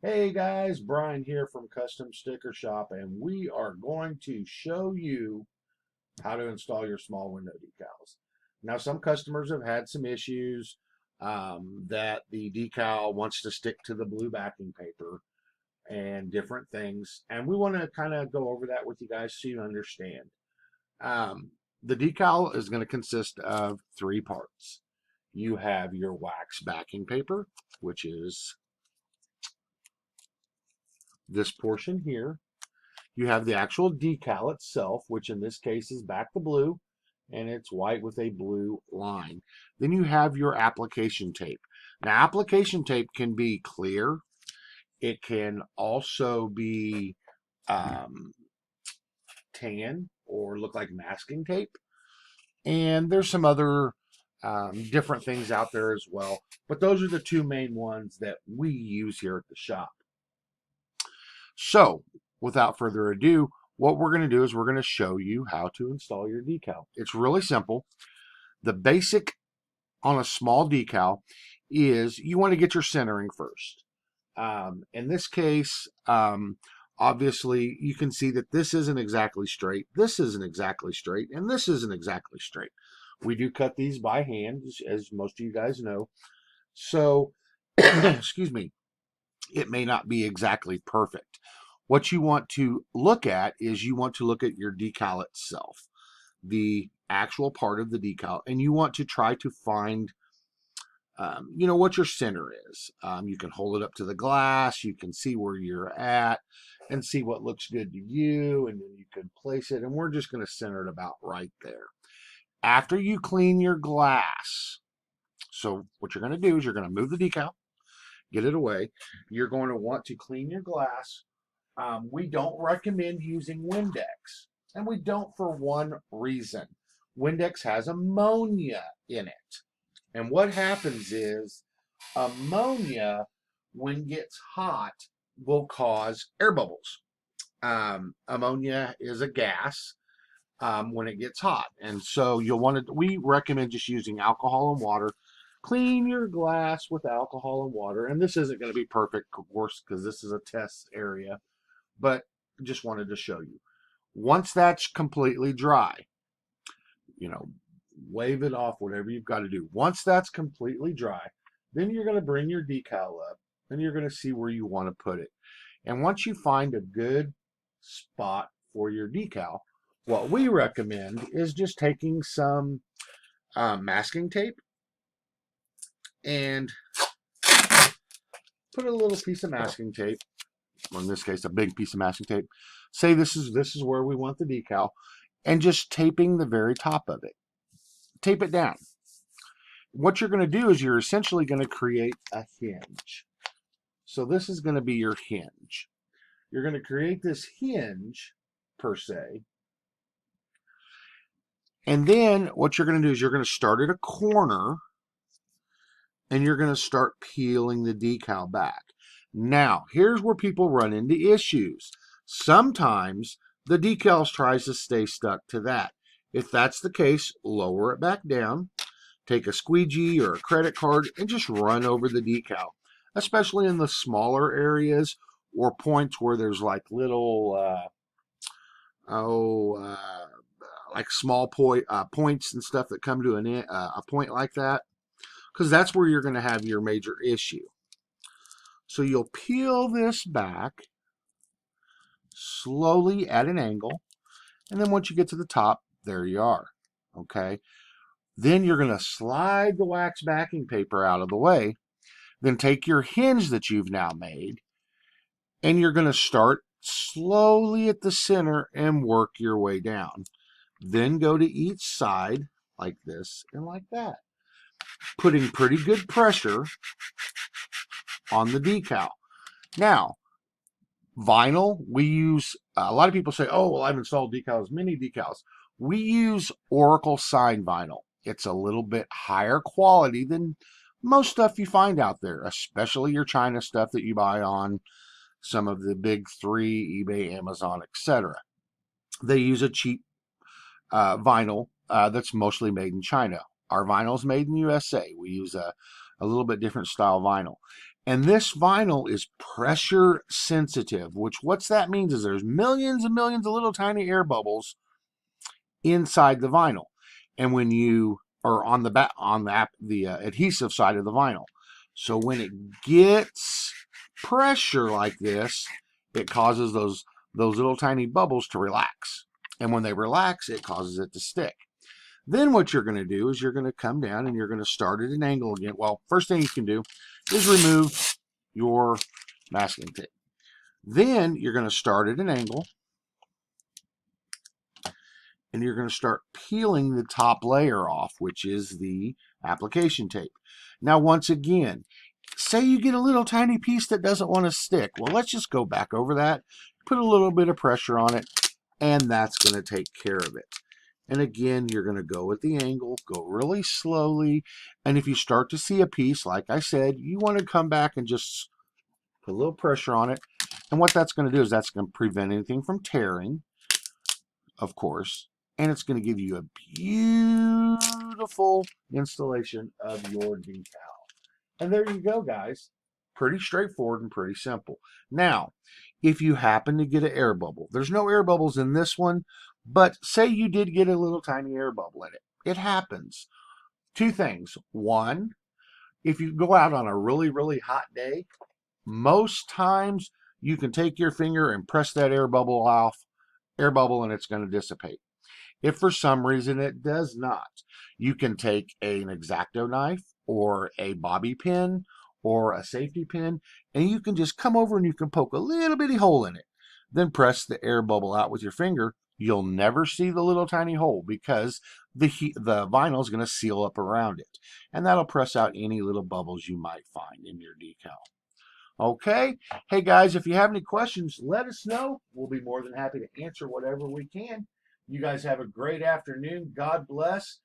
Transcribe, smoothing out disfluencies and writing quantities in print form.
Hey guys, Brian here from Custom Sticker Shop, and we are going to show you how to install your small window decals. Now, some customers have had some issues that the decal wants to stick to the blue backing paper and different things, and we want to kind of go over that with you guys so you understand. The decal is going to consist of three parts. You have your wax backing paper, which is this portion here. You have the actual decal itself, which in this case is back to blue, and it's white with a blue line. Then you have your application tape. Now, application tape can be clear. It can also be tan or look like masking tape. And there's some other different things out there as well. But those are the two main ones that we use here at the shop. So, without further ado, what we're going to do is we're going to show you how to install your decal. It's really simple. The basic on a small decal is you want to get your centering first. In this case, obviously you can see that this isn't exactly straight, this isn't exactly straight, and this isn't exactly straight. We do cut these by hand, as most of you guys know. So, excuse me, it may not be exactly perfect. What you want to look at is you want to look at your decal itself, the actual part of the decal, and you want to try to find, what your center is. You can hold it up to the glass, you can see where you're at, and see what looks good to you, and then you can place it, and we're just going to center it about right there. After you clean your glass, so what you're going to do is you're going to move the decal, get it away. You're going to want to clean your glass. We don't recommend using Windex, and we don't for one reason. Windex has ammonia in it. And what happens is ammonia, when it gets hot, will cause air bubbles. Ammonia is a gas when it gets hot. And so we recommend just using alcohol and water. Clean your glass with alcohol and water. And this isn't going to be perfect, of course, because this is a test area, but just wanted to show you. Once that's completely dry, wave it off, whatever you've got to do. Once that's completely dry, then you're going to bring your decal up and you're going to see where you want to put it. And once you find a good spot for your decal, what we recommend is just taking some masking tape and put a little piece of masking tape, or in this case, a big piece of masking tape. Say this is where we want the decal, and just taping the very top of it. Tape it down. What you're going to do is you're essentially going to create a hinge. So this is going to be your hinge. You're going to create this hinge, per se. And then what you're going to do is you're going to start at a corner, and you're going to start peeling the decal back. Now, here's where people run into issues. Sometimes the decals tries to stay stuck to that. If that's the case, lower it back down, take a squeegee or a credit card, and just run over the decal, especially in the smaller areas or points where there's like little, like small points and stuff that come to a point like that, because that's where you're going to have your major issue. So you'll peel this back slowly at an angle, and then once you get to the top, there you are. Okay. Then you're going to slide the wax backing paper out of the way. Then take your hinge that you've now made, and you're going to start slowly at the center and work your way down. Then go to each side like this and like that, putting pretty good pressure on the decal. Now, vinyl, we use, a lot of people say, oh, well, I've installed decals, mini decals. We use Oracle sign vinyl. It's a little bit higher quality than most stuff you find out there, especially your China stuff that you buy on some of the big three, eBay, Amazon, etc. They use a cheap vinyl that's mostly made in China. Our vinyl is made in the USA. We use a little bit different style vinyl. And this vinyl is pressure sensitive, which what's that means is there's millions and millions of little tiny air bubbles inside the vinyl. And when you are on the back on the adhesive side of the vinyl. So when it gets pressure like this, it causes those little tiny bubbles to relax. And when they relax, it causes it to stick. Then what you're going to do is you're going to come down and you're going to start at an angle again. Well, first thing you can do is remove your masking tape. Then you're going to start at an angle and you're going to start peeling the top layer off, which is the application tape. Now, once again, say you get a little tiny piece that doesn't want to stick. Well, let's just go back over that, put a little bit of pressure on it, and that's going to take care of it. And again, you're going to go at the angle, go really slowly. And if you start to see a piece, like I said, you want to come back and just put a little pressure on it. And what that's going to do is that's going to prevent anything from tearing, of course. And it's going to give you a beautiful installation of your decal. And there you go, guys. Pretty straightforward and pretty simple. Now, if you happen to get an air bubble, there's no air bubbles in this one, but say you did get a little tiny air bubble in it. It happens. Two things. One, if you go out on a really, really hot day, most times you can take your finger and press that air bubble off, and it's going to dissipate. If for some reason it does not, you can take an X-Acto knife or a bobby pin or a safety pin, and you can just come over and you can poke a little bitty hole in it. Then press the air bubble out with your finger. You'll never see the little tiny hole because the vinyl is going to seal up around it. And that'll press out any little bubbles you might find in your decal. Okay. Hey guys, if you have any questions, let us know. We'll be more than happy to answer whatever we can. You guys have a great afternoon. God bless.